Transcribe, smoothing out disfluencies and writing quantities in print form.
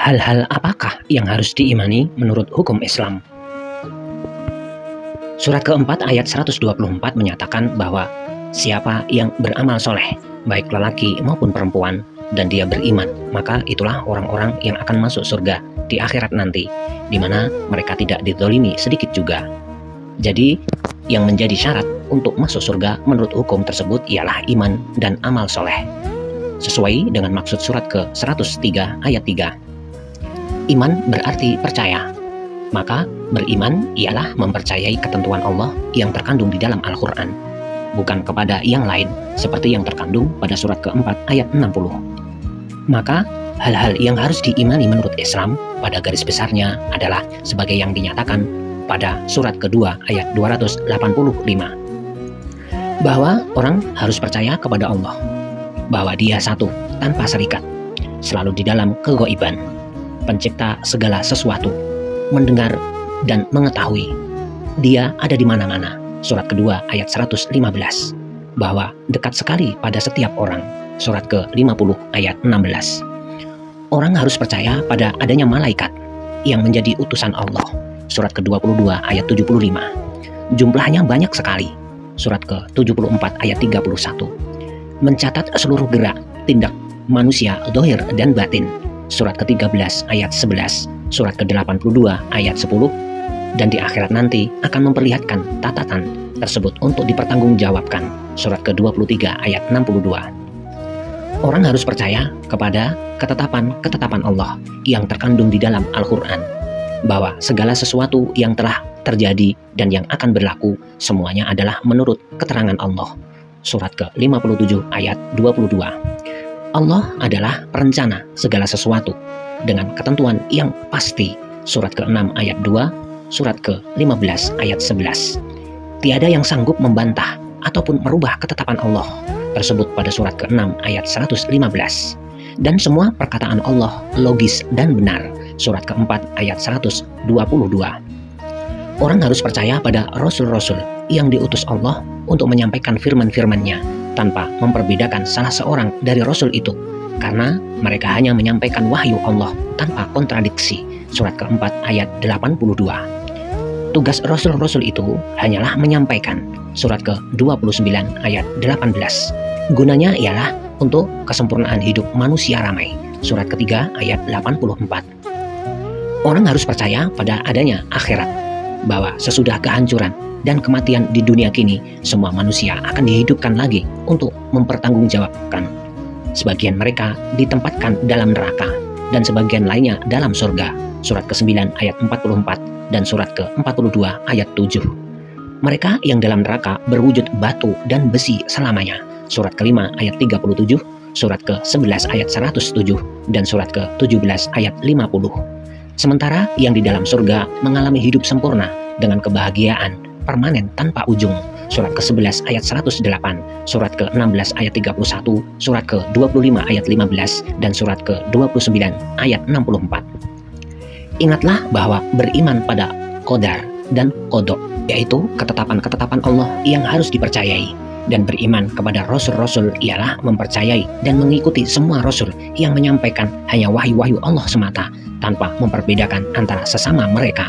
Hal-hal apakah yang harus diimani menurut hukum Islam? Surat keempat ayat 124 menyatakan bahwa siapa yang beramal soleh, baik lelaki maupun perempuan, dan dia beriman, maka itulah orang-orang yang akan masuk surga di akhirat nanti, di mana mereka tidak dizalimi sedikit juga. Jadi, yang menjadi syarat untuk masuk surga menurut hukum tersebut ialah iman dan amal soleh. Sesuai dengan maksud surat ke-103 ayat 3. Iman berarti percaya, maka beriman ialah mempercayai ketentuan Allah yang terkandung di dalam Al-Quran, bukan kepada yang lain, seperti yang terkandung pada surat keempat ayat 60. Maka, hal-hal yang harus diimani menurut Islam pada garis besarnya adalah sebagai yang dinyatakan pada surat kedua ayat 285, bahwa orang harus percaya kepada Allah, bahwa Dia satu, tanpa serikat, selalu di dalam kegoiban, pencipta segala sesuatu, mendengar dan mengetahui. Dia ada di mana-mana. Surat kedua ayat 115. Bahwa dekat sekali pada setiap orang. Surat ke-50 ayat 16. Orang harus percaya pada adanya malaikat yang menjadi utusan Allah. Surat ke-22 ayat 75. Jumlahnya banyak sekali. Surat ke-74 ayat 31. Mencatat seluruh gerak, tindak manusia zahir dan batin. Surat ke-13 ayat 11, surat ke-82 ayat 10, dan di akhirat nanti akan memperlihatkan catatan tersebut untuk dipertanggungjawabkan. Surat ke-23 ayat 62. Orang harus percaya kepada ketetapan-ketetapan Allah yang terkandung di dalam Al-Quran, bahwa segala sesuatu yang telah terjadi dan yang akan berlaku semuanya adalah menurut keterangan Allah. Surat ke-57 ayat 22. Allah adalah perencana segala sesuatu dengan ketentuan yang pasti. Surat ke-6 ayat 2, surat ke-15 ayat 11. Tiada yang sanggup membantah ataupun merubah ketetapan Allah tersebut pada surat ke-6 ayat 115. Dan semua perkataan Allah logis dan benar. Surat ke-4 ayat 122. Orang harus percaya pada Rasul-Rasul yang diutus Allah untuk menyampaikan firman-firman-Nya tanpa memperbedakan salah seorang dari Rasul itu, karena mereka hanya menyampaikan wahyu Allah tanpa kontradiksi. Surat keempat ayat 82. Tugas Rasul-Rasul itu hanyalah menyampaikan. Surat ke-29 ayat 18. Gunanya ialah untuk kesempurnaan hidup manusia ramai. Surat ketiga ayat 84. Orang harus percaya pada adanya akhirat, bahwa sesudah kehancuran dan kematian di dunia kini, semua manusia akan dihidupkan lagi untuk mempertanggungjawabkan. Sebagian mereka ditempatkan dalam neraka dan sebagian lainnya dalam surga. Surat ke-9 ayat 44 dan surat ke-42 ayat 7. Mereka yang dalam neraka berwujud batu dan besi selamanya. Surat ke-5 ayat 37, surat ke-11 ayat 107 dan surat ke-17 ayat 50. Sementara yang di dalam surga mengalami hidup sempurna dengan kebahagiaan permanen tanpa ujung. Surat ke-11 ayat 108, surat ke-16 ayat 31, surat ke-25 ayat 15, dan surat ke-29 ayat 64. Ingatlah bahwa beriman pada qadar dan qadha, yaitu ketetapan-ketetapan Allah yang harus dipercayai, dan beriman kepada Rasul-Rasul ialah mempercayai dan mengikuti semua Rasul yang menyampaikan hanya wahyu-wahyu Allah semata, tanpa memperbedakan antara sesama mereka.